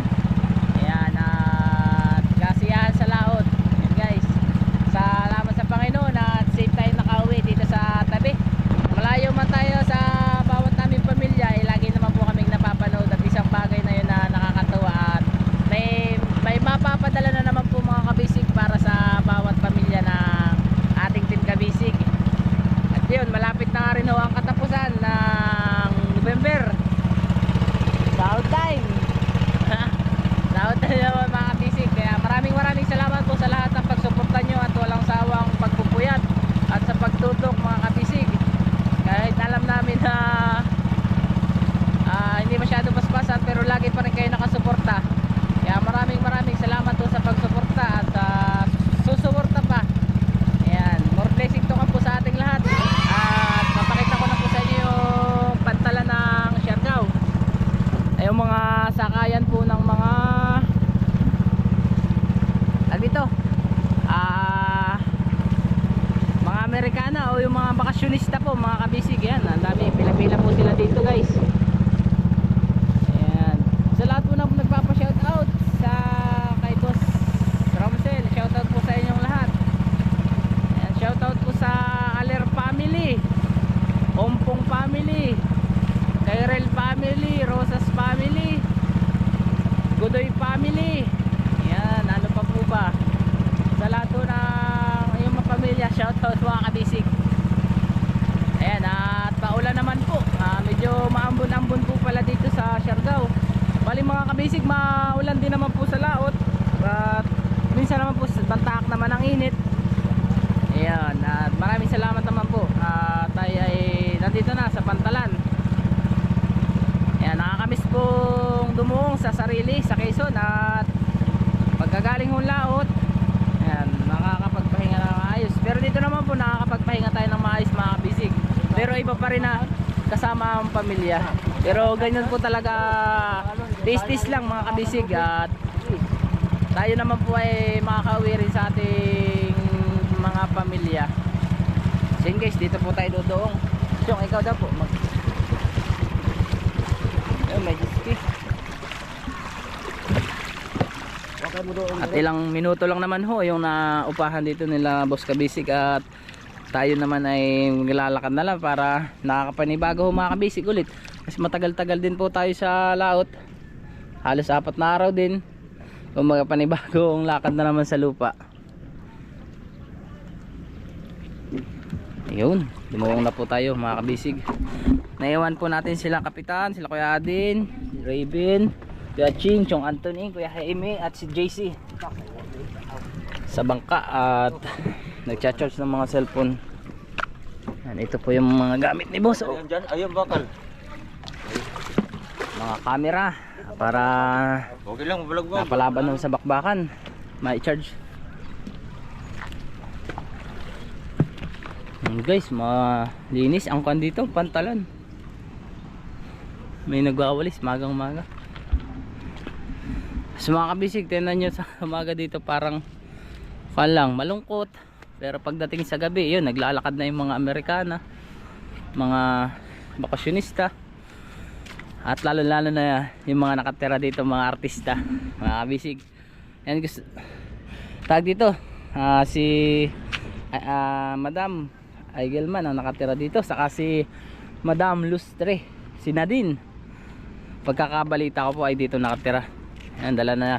Ayan, at kasiyahan sa laot. Ayan guys, salamat sa Panginoon at safe tayo nakauwi dito sa tabi. Malayo man tayo sa bawat naming pamilya, eh, lagi naman po kaming napapanood, at isang bagay na yun na nakakatuwa, at may mapapadala na naman po mga kabisig para sa bawat pamilya ng ating team kabisig. At yun, malapit na nga rin ho ang katapusan ng November. Sahod time. Sahod time naman mga kabisig. Kaya maraming salamat po sa lahat ng pagsuporta nyo at walang sawang pagpupuyat at sa pagtutok mga kabisig. Kahit alam namin na hindi masyado paspasan, pero lagi pa rin kayo nakasuporta. Kaya maraming salamat po sa pagsuporta at susuporta pa. Ayan, more blessing to po sa ating lahat. At papakita ko na po sa inyo yung pantalan ng Siargao. Ay, yung mga sakayan po ng mga dito, mga Amerikana o yung mga bakasyonista po mga kabisig. Yan, ang dami, pila-pila po sila dito guys. Ayan, sa lahat po na nagpapa-shoutout sa kay Boss Romsel, shoutout po sa inyong lahat. Ayan, shoutout po sa Aler family, Ompong family, Kairel family, Rosas family, Godoy family. Ayan, ano pa po ba? Sa lahat po ng iyong mga pamilya, shoutout mga kabisig. Ayan, at paulan naman po. Medyo maambon-ambon po pala dito sa Siargao. Bali mga kabisig, maulan din naman po sa laot. At minsan naman po bantaak naman ang init. Ayan, at maraming salamat naman po. Tayo ay nandito na sa pantalan. Ayan, nakakamiss pong dumuong sa sarili sa Quezon, at pagkagaling hong laot, ayan, nakakapagpahinga na maayos. Pero dito naman po nakakapagpahinga tayo ng maayos mga kabisig. Pero iba pa rin na kasama ang pamilya. Pero ganyan po talaga, tis-tis lang mga kabisig. At tayo naman po ay makakauwi rin sa ating mga pamilya. So yun guys, dito po tayo dodoong. So ikaw daw po may ski. At ilang minuto lang naman ho yung naupahan dito nila Boss Kabisig, at tayo naman ay maglalakad na lang para nakakapanibago ho mga kabisig ulit. Kasi matagal-tagal din po tayo sa laot, halos 4 na araw din. Kung magpanibago ang lakad na naman sa lupa. Ayun, dumuong na po tayo mga kabisig. Naiwan po natin sila Kapitan, sila Kuya Adin, Raven, Kuya Ching, Chong Anthony, Kuya Jaime at si JC sa bangka, at nagcha-charge ng mga cellphone. Yan, ito po yung mga gamit ni Boss. Ayun dyan, ayun bakal. Mga camera para Okay lang, vlog mo. napalaban nun sa bakbakan, ma-charge. Guys, malinis ang kan dito, pantalan. May nagwawalis magang maga. So mga kabisig, tingnan nyo sa umaga dito, parang lang malungkot. Pero pagdating sa gabi, yun, naglalakad na yung mga Amerikana, mga bakasyonista, at lalo na yung mga nakatira dito, mga artista, mga kabisig. Yan gusto tag dito, si Madam Aigelman ang nakatira dito, saka si Madam Lustre, si Nadine. Pagkakabalita ko po ay dito nakatira. Yan, dala na.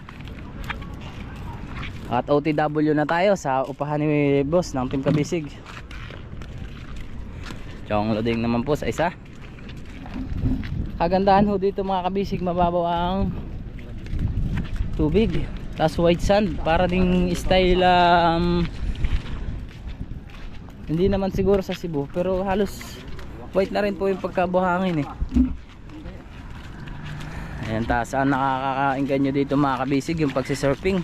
At OTW na tayo sa upahan ni boss ng Team Kabisig. Chong loading naman po sa isa. Kagandahan ho dito mga kabisig, mababaw ang tubig, tapos white sand, para ding style hindi naman siguro sa Cebu, pero halos white na rin po yung pagkabuhangin eh. Ayan, taas ang nakakakainggan nyo dito mga kabisig, yung pagsisurfing.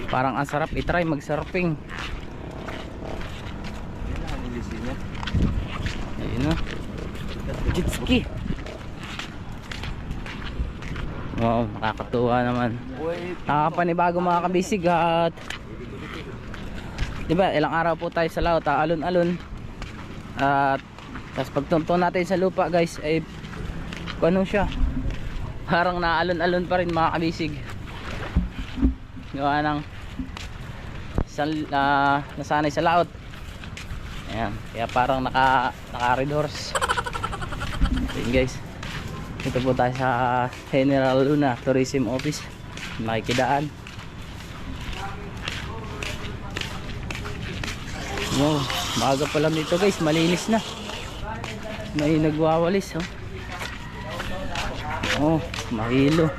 Parang ang sarap itry mag-surfing. Ayun o, jet ski. Wow, nakakatuwa naman. Nakakapanibago mga kabisig. At diba ilang araw po tayo sa laot, alon-alon. At tapos pagtuntun natin sa lupa guys, ay ano siya, parang naalon-alon pa rin mga kabisig. Gawa ng nasanay sa laot. Ayan, kaya parang naka-red horse. Ayan guys, ito po tayo sa General Luna Tourism Office, makikidaan. Wow, maaga pa lang dito guys, malinis na, may nagwawalis oh. Oh, mahilo.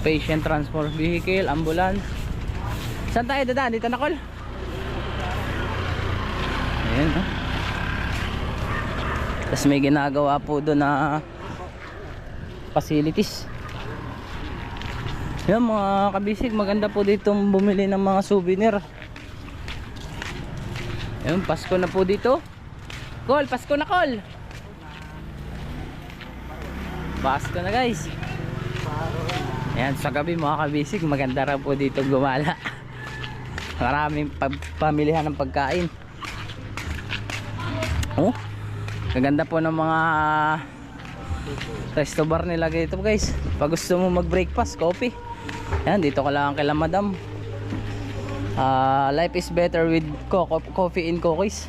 Patient transport vehicle, ambulance. Saan tayo dadaan? Dito na, Col? Ayan oh. Tapos may ginagawa po doon na facilities. Yan mga kabisig, maganda po ditong bumili ng mga souvenir. Ayan, Pasko na po dito. Col, Pasko na, Col! Pasko na guys. Ayan, sa gabi mga kabisig, maganda rin po dito gumala. Maraming pamilihan ng pagkain. Oh, maganda po ng mga resto bar nila dito guys. Pag gusto mo mag breakfast, coffee. Ayan, dito ka lang kay Madam. Life is better with coffee and cookies.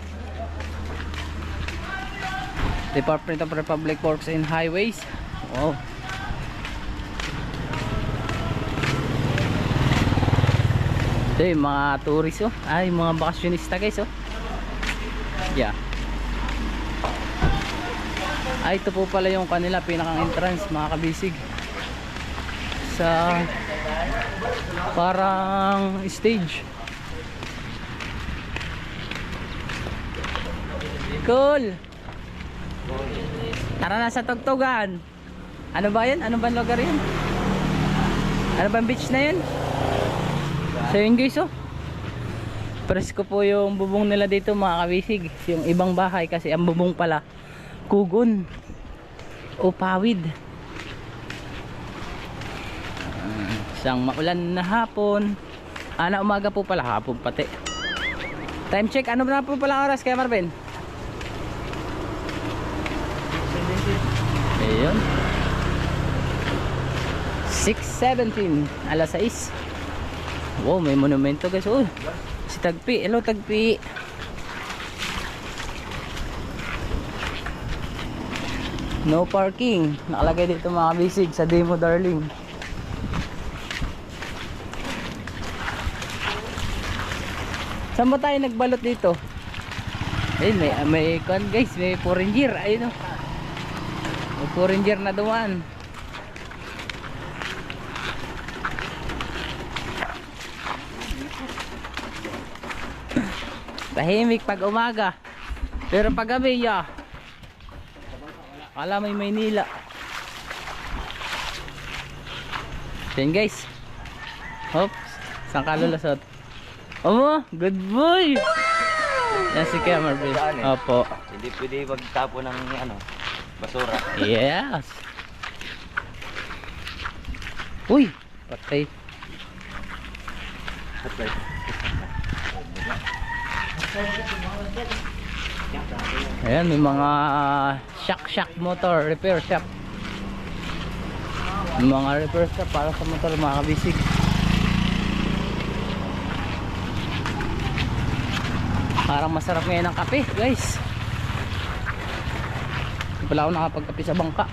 Department of Public Works and Highways. Wow. Ito yung mga tourist oh. Ay, mga bakasyonista guys oh. Yeah. Ay, ito po pala yung kanila pinakang entrance mga kabisig. Sa parang stage. Cool. Tara na sa tugtugan. Ano ba yan? Ano ba lugar yun? Ano ba beach na yun? So yun guys oh, presko po yung bubong nila dito mga kabisig. Yung ibang bahay kasi ang bubong pala kugon o pawid. Isang maulan na hapon, na umaga po pala, hapon pati. Time check, ano na po pala oras kaya Marvin? Ayun, 6:17, alas 6. Wow, may monumento guys. Oh, si Tagpi, hello Tagpi. No parking, nakalagay dito mga bisig sa Demo Darling. Saan ba tayo nagbalot dito? Ayun, may kan guys, may foreigner. Ayun oh, may foreigner na dumaan. Tahimik pag umaga, pero pag gabi ya, wala, may Maynila. Yan guys. Oops, saan ka lulusot? Oh, good boy. Yan si Kuya Marvin. Opo. Hindi pwede magtapo ng basura. Yes. Uy, patay. Ayan, may mga shock motor repair shop. May mga repair shop para sa motor mga kabisig. Parang masarap ngayon ang kape guys. Hindi pala ako nakapagkape sa bangka.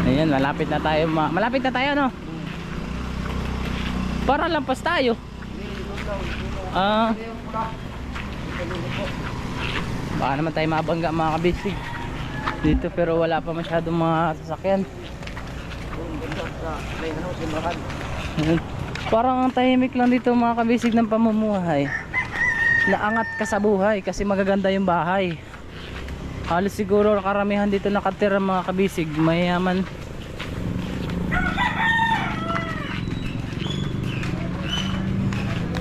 Ayan, malapit na tayo malapit na tayo no? Parang lampas tayo. Baka naman tayo mabangga mga kabisig dito, pero wala pa masyadong mga sasakyan. Parang ang tahimik lang dito mga kabisig ng pamumuhay. Naangat ka sa buhay kasi magaganda yung bahay. Halos siguro karamihan dito nakatira mga kabisig mayaman.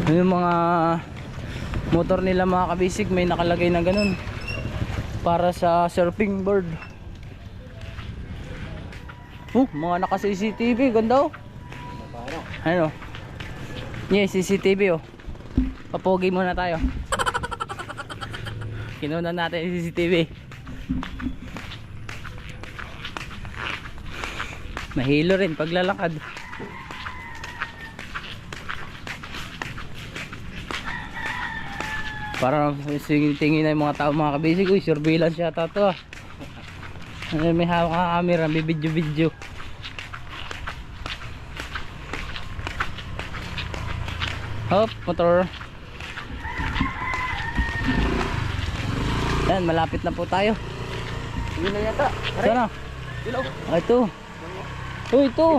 Yung mga motor nila mga kabisig may nakalagay na ganun para sa surfing board. Mga naka CCTV, ganda oh. Ano? Yeah, CCTV oh. Papogi muna tayo. Kinunan natin yung CCTV. Mahilo rin paglalakad. Parang tingin na yung mga tao mga kabisig. Uy, surveillance yata to ah. May hawak ka camera, may video. Hop, motor. Yan, malapit na po tayo. Hindi na yata. Sana? Dilaw. Ah, ito. Uy, ito.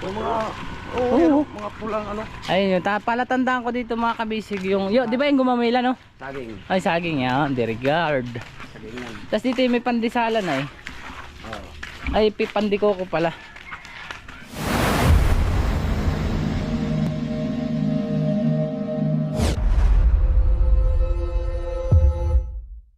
Yung mga mga pulang ano. Ayun, palatandaan ko dito mga kabisig yung, di ba yung gumamila no? Saging. Ay, saging yan, disregard. Saging yan. Tapos dito yung may pandisalan ay. Oo. Ay, pandiko ko pala.